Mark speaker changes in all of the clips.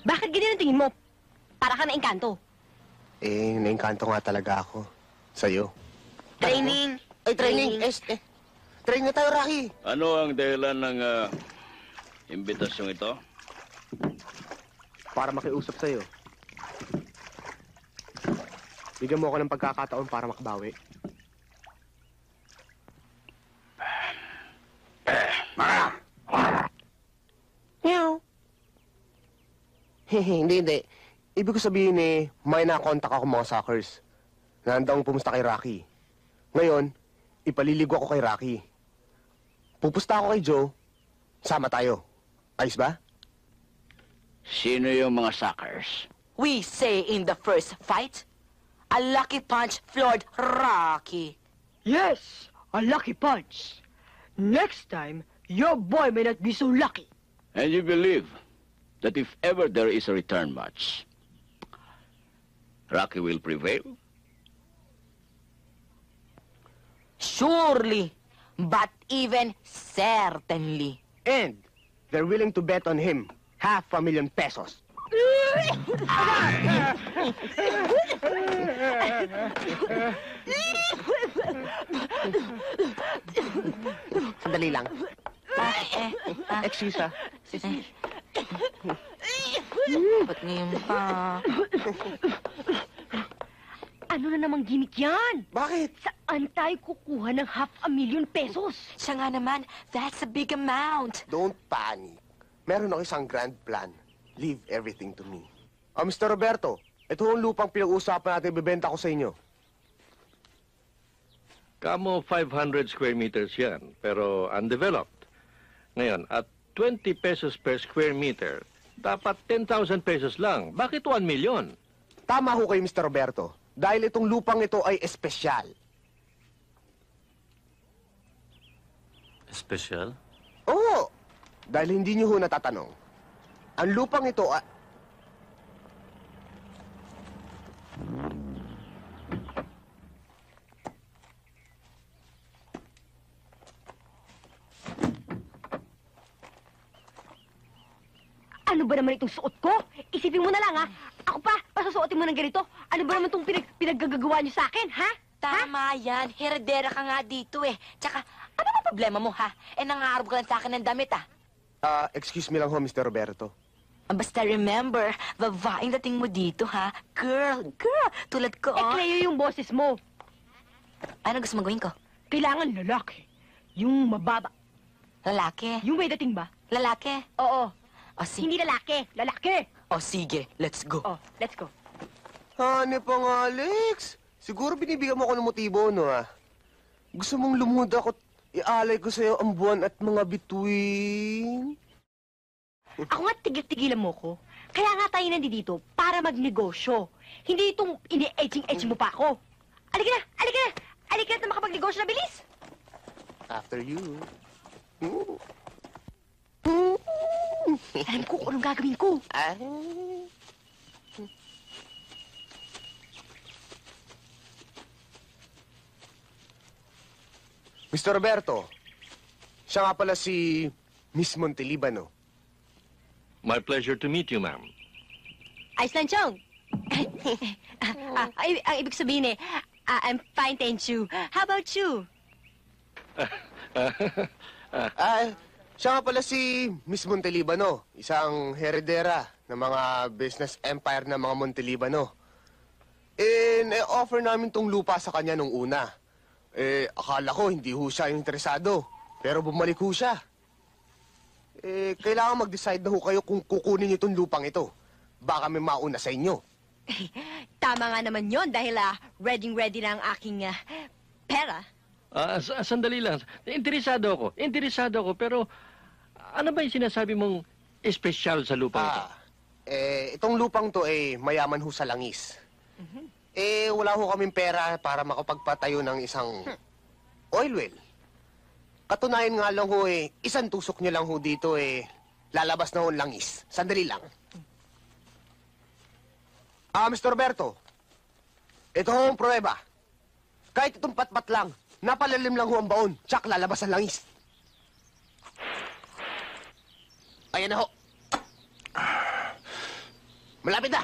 Speaker 1: Bakit ganyan ang tingin mo? Para ka na-engkanto.
Speaker 2: Naengkanto nga talaga ako. Sa'yo.
Speaker 1: Training.
Speaker 2: Ay, training. Training na tayo, Rocky.
Speaker 3: Ano ang dahilan ng imbitasyong ito?
Speaker 2: Para makiusap sa'yo. Bigyan mo ako ng pagkakataon para makabawi. Meow. Hindi. Ibig ko sabihin may nakontak ako mga suckers. Nahandang pumusta kay Rocky. Ngayon, ipaliligo ako kay Rocky. Pupusta ako kay Joe. Sama tayo. Ayos ba?
Speaker 3: Sino yung mga suckers?
Speaker 4: We say in the first fight, a lucky punch floored Rocky.
Speaker 1: Yes, a lucky punch. Next time, your boy may not be so lucky.
Speaker 3: And you believe that if ever there is a return match, Rocky will prevail?
Speaker 4: Surely, but even certainly.
Speaker 2: And they're willing to bet on him $500,000 pesos. Sandali lang. Excuse, ha?
Speaker 4: Ba't ngayon pa?
Speaker 1: Ano na namang gimmick yan?
Speaker 2: Bakit?
Speaker 1: Saan tayo kukuha ng $500,000 pesos?
Speaker 4: Siya nga naman, that's a big amount.
Speaker 2: Don't panic. Meron ako isang grand plan. Leave everything to me. Mr. Roberto, ito ang lupang pinag-uusapan natin ibebenta ko sa inyo.
Speaker 5: Kamo 500 square meters yan, pero undeveloped. Ngayon, at 20 pesos per square meter, dapat 10,000 pesos lang. Bakit 1 million?
Speaker 2: Tama ho kayo, Mr. Roberto. Dahil itong lupang ito ay espesyal.
Speaker 5: Special?
Speaker 2: Oo. Dahil hindi niyo ho natatanong. Ang lupang ito ay...
Speaker 1: Ano ba naman itong suot ko? Isipin mo na lang, ha? Ako pa, pasusuotin mo ng ganito. Ano ba naman itong pinaggagawa niyo sa akin, ha?
Speaker 4: Tama yan, heredera ka nga dito eh. Tsaka, ano ba problema mo ha? Nangaarap ka lang sa akin ng damit ah.
Speaker 2: Excuse me lang ho, Mr. Roberto.
Speaker 4: Basta remember, babaeng dating mo dito ha. Girl, tulad ko oh.
Speaker 1: Cleo yung boses mo.
Speaker 4: Ano gusto mong gawin ko?
Speaker 1: Kailangan lalaki. Yung mababa.
Speaker 4: Lalaki?
Speaker 1: Yung may dating ba?
Speaker 4: Lalaki?
Speaker 1: Oo.
Speaker 4: O sige.
Speaker 1: Hindi lalaki. Lalaki.
Speaker 4: O sige, let's go.
Speaker 1: Oh, let's go.
Speaker 2: Hani pang Alex. Siguro binibigyan mo ako ng motibo, no, ha? Gusto mong lumuhod ako at ialay ko sa'yo ang buwan at mga bituin?
Speaker 1: Ako nga tigil-tigilan mo ko. Kaya nga tayo nandito para magnegosyo. Hindi itong ini-edging-edging mo pa ako. Alika na! Alika na! Alika na makapagnegosyo na bilis!
Speaker 2: After you.
Speaker 1: Alam ko kung anong gagawin ko.
Speaker 2: Mr. Roberto, siya nga pala si Miss Montelibano.
Speaker 5: My pleasure to meet you, ma'am.
Speaker 1: Ayos lang, Chong. Ang ibig sabihin I'm fine, thank you. How about you?
Speaker 2: Siya nga pala si Miss Montelibano, isang heredera ng mga business empire ng mga Montelibano. Na-offer namin tong lupa sa kanya nung una. Akala ko hindi ho siya interesado, pero bumalik ho siya. Kailangan mag-decide na ho kayo kung kukunin niyo itong lupang ito. Baka may mauna sa inyo.
Speaker 1: Tama nga naman yon dahil ready na ang aking pera.
Speaker 5: Sandali lang. Interesado ako, pero ano ba yung sinasabi mong espesyal sa lupa ito?
Speaker 2: Itong lupang to mayaman ho sa langis. Wala ho kaming pera para makapagpatayo ng isang oil well. Katunayan nga lang ho isang tusok niyo lang ho dito lalabas na ho ang langis. Sandali lang. Mr. Roberto, ito ho ang pruweba. Kahit itong patpat lang, napalalim lang ho ang baon, tsak lalabas ang langis. Ayan na ho. Malapit na!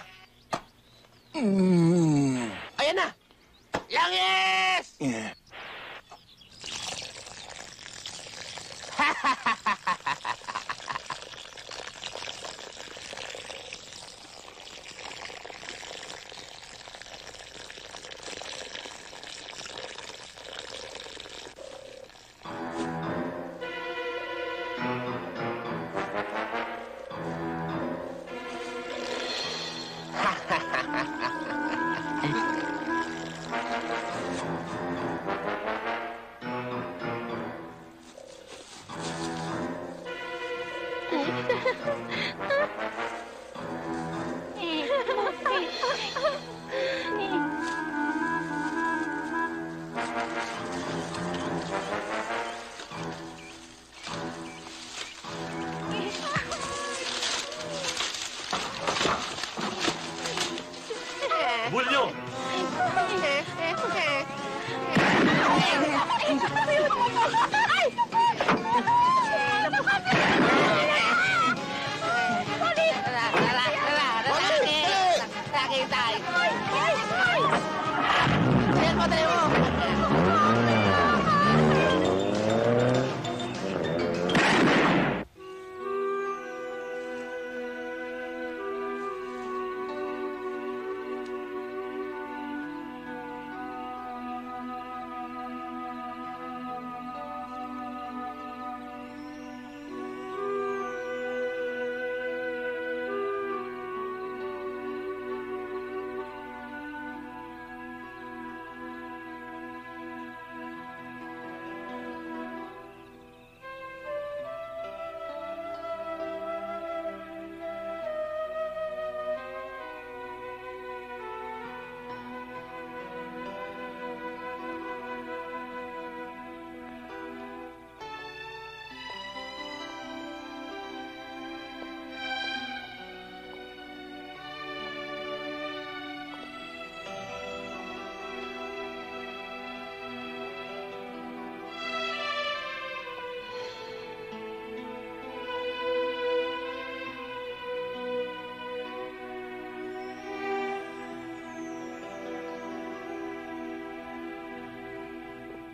Speaker 2: Ayan na! Langis!
Speaker 5: Bulyo!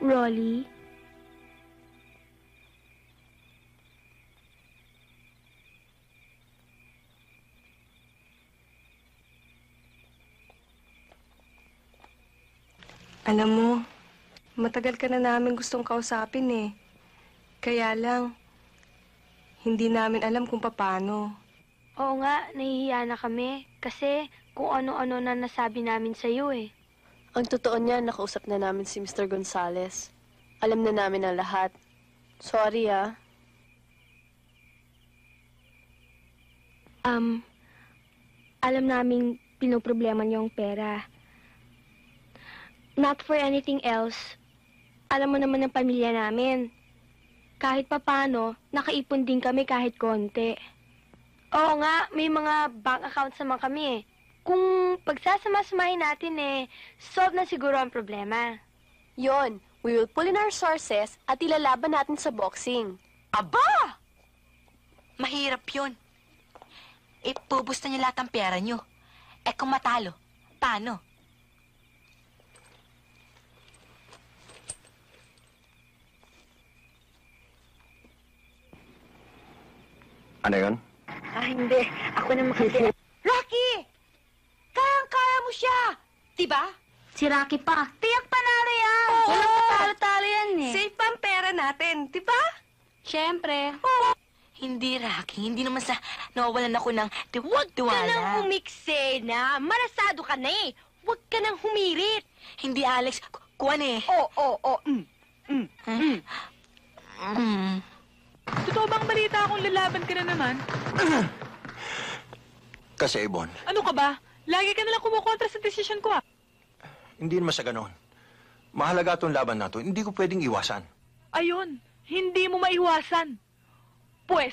Speaker 6: Rolly?
Speaker 7: Alam mo, matagal ka na namin gustong kausapin eh. Kaya lang, hindi namin alam kung paano.
Speaker 6: Oo nga, nahihiya na kami. Kasi kung ano-ano na nasabi namin sa'yo eh.
Speaker 8: Ang totoo niya, nakausap na namin si Mr. Gonzales. Alam na namin ang lahat. Sorry ah.
Speaker 6: Alam namin pinoproblema niyo ang pera. Not for anything else. Alam mo naman ang pamilya namin. Kahit papano, nakaipon din kami kahit konti. Oo nga, may mga bank accounts naman kami eh. Kung pagsasama-samahin natin eh, solve na siguro ang problema.
Speaker 8: Yon, we will pull in our sources at ilalaban natin sa boxing.
Speaker 4: Aba! Mahirap yun. Ipubusta niyo lahat ang pera niyo. Eh kung matalo, paano?
Speaker 9: Ano yun?
Speaker 6: Hindi. Ako na makasira.
Speaker 1: Rocky! Kayang-kaya mo siya! Diba?
Speaker 6: Si Rocky pa. Tiyak panalo yan.
Speaker 7: Oo.
Speaker 6: Walang patalo-talo yan eh.
Speaker 7: Safe pa ang pera natin, di ba?
Speaker 6: Siyempre.
Speaker 4: Hindi, Rocky. Hindi naman sa nawawalan ako ng
Speaker 1: Huwag ka
Speaker 4: tiwag-tiwala.
Speaker 1: nang umikse na. Marasado ka na eh. Huwag ka nang humirit.
Speaker 4: Hindi, Alex. Kuwan eh.
Speaker 1: Oo.
Speaker 10: Totoo bang balita akong lalaban ka na naman?
Speaker 9: Kasi, Ibon,
Speaker 10: Ano ka ba? Lagi ka nalang kumukontra sa desisyon ko ah.
Speaker 9: hindi naman sa ganon. Mahalaga itong laban na to. Hindi ko pwedeng iwasan.
Speaker 10: Ayun, hindi mo maiwasan. Pwes,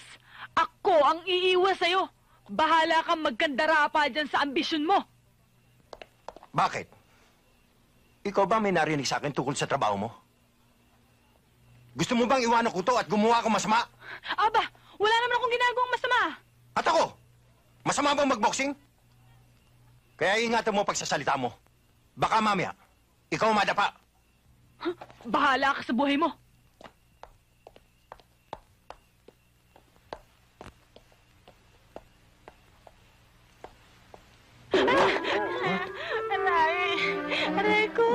Speaker 10: ako ang iiwas sa'yo. Bahala kang magkandara pa dyan sa ambisyon mo.
Speaker 9: Bakit? Ikaw ba may narinig sa akin tungkol sa trabaho mo? Gusto mo bang iwanan ko to at gumawa ko masama?
Speaker 10: Aba, wala naman akong ginagawang masama.
Speaker 9: At ako? Masama bang magboxing? Kaya ingatan mo pagsasalita mo. Baka mamaya, ikaw madapa.
Speaker 10: Bahala ka sa buhay mo.
Speaker 1: Aray ko!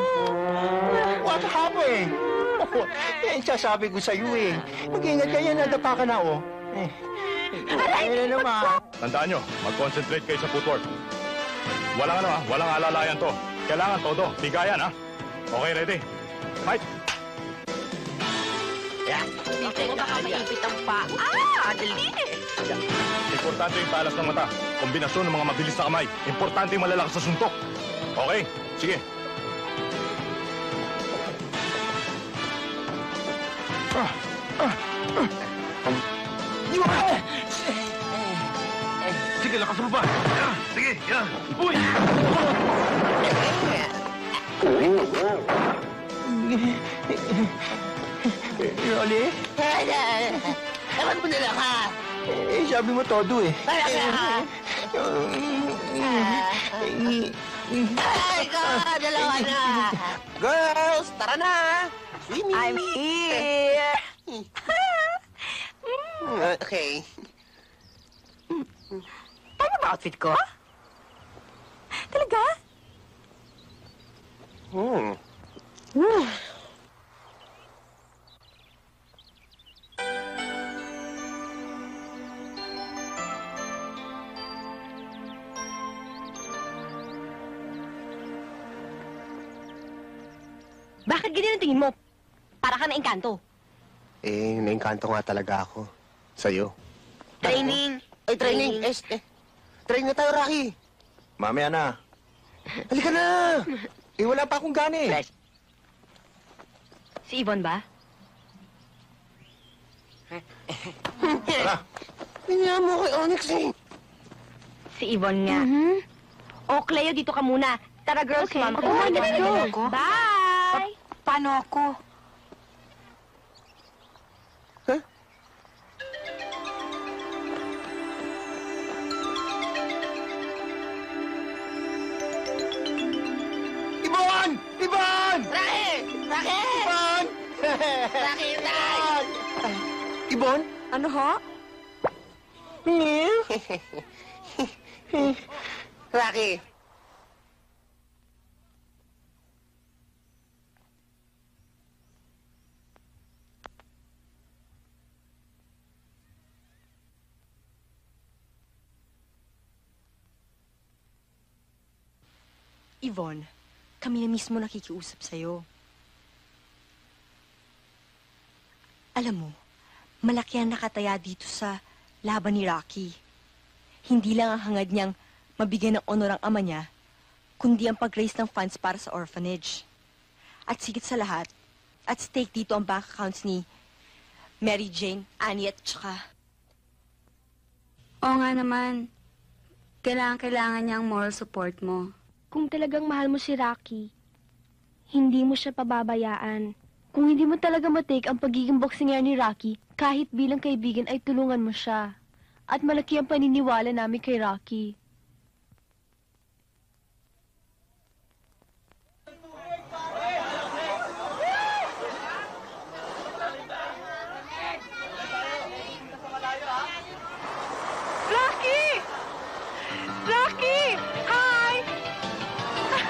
Speaker 9: What happened? Oh, yan sasabi ko sa'yo eh. Mag-ingat ka yan, nadapa ka na oh. Aray na naman.
Speaker 11: Tandaan nyo, mag-concentrate kayo sa footwork. Walang walang alalayan to. Kailangan todo, bigayan ha. Okay, ready? Fight!
Speaker 4: Dito ko baka maipit ang pa. Dali!
Speaker 11: Importante yung talas ng mata. Kombinasyon ng mga mabilis na kamay. Importante yung malalakas sa suntok. Okay? Sige. Sige, lakas mo pa. Sige, yan. Uy!
Speaker 9: Rolly?
Speaker 2: Ewan mo nila ka!
Speaker 9: Sabi mo todo eh.
Speaker 2: Ay, ka! Dalawa na! Girls, tara na! Swimming!
Speaker 4: I'm here!
Speaker 2: Okay.
Speaker 4: Tama ba outfit ko? Talaga?
Speaker 1: Bakit ganyan ang tingin mo? Para ka na engkanto.
Speaker 2: Eh, naingkanto nga talaga ako. Sa'yo.
Speaker 4: Training!
Speaker 2: Ay, training! Training na tayo, Rocky!
Speaker 9: Mamaya na.
Speaker 2: Halika na!
Speaker 9: Eh, wala pa akong gana eh.
Speaker 1: Si Yvonne ba?
Speaker 9: Tara.
Speaker 2: Tingnan mo kay Onyx eh.
Speaker 1: Si Yvonne nga. O, Cleo, dito ka muna. Tara, girls,
Speaker 6: Okay.
Speaker 1: mama.
Speaker 6: Oh, let's
Speaker 4: go.
Speaker 6: go.
Speaker 1: Bye!
Speaker 4: Paano ako?
Speaker 9: Ibon! Ibon!
Speaker 2: Rocky! Rocky!
Speaker 9: Ibon!
Speaker 2: Rocky, Ibon!
Speaker 9: Ibon?
Speaker 7: Ano ho?
Speaker 2: Rocky!
Speaker 1: Yvonne, kami na mismo nakikiusap sa'yo. Alam mo, malaki ang nakataya dito sa laban ni Rocky. Hindi lang ang hangad niyang mabigyan ng honor ang ama niya, kundi ang pag-raise ng funds para sa orphanage. At sigit sa lahat, at stake dito ang bank accounts ni Mary Jane, Annie at tsaka...
Speaker 12: Oo nga naman. Kailangan niya ang moral support mo.
Speaker 6: Kung talagang mahal mo si Rocky, hindi mo siya pababayaan. Kung hindi mo talaga matake ang pagiging boksingero ni Rocky, kahit bilang kaibigan ay tulungan mo siya. At malaki ang paniniwala namin kay Rocky.
Speaker 10: Rocky! Rocky! Hi!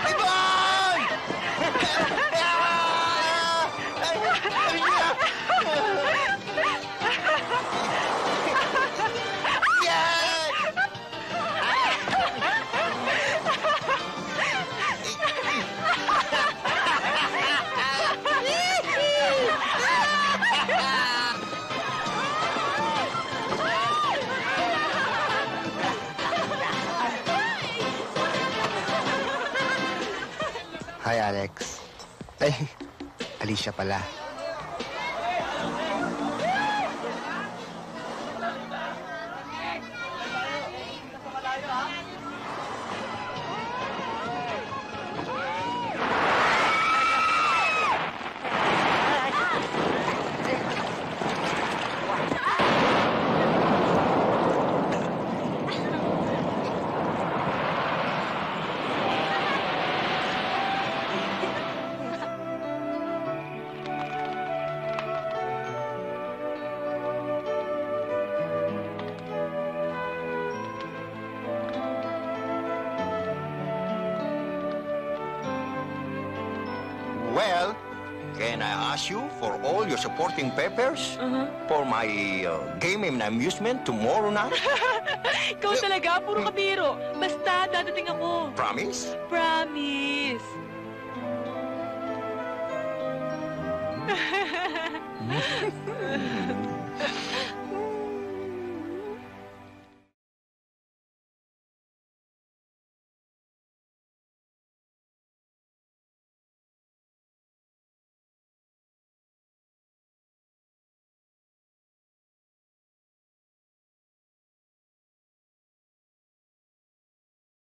Speaker 2: Ibon! Yan! Hi, Alex. Ay, Alicia pala.
Speaker 9: Well, can I ask you for all your supporting papers for my game and amusement tomorrow night?
Speaker 10: Ikaw talaga, puro kabiro. Basta, dadating ako.
Speaker 9: Promise?
Speaker 10: Promise.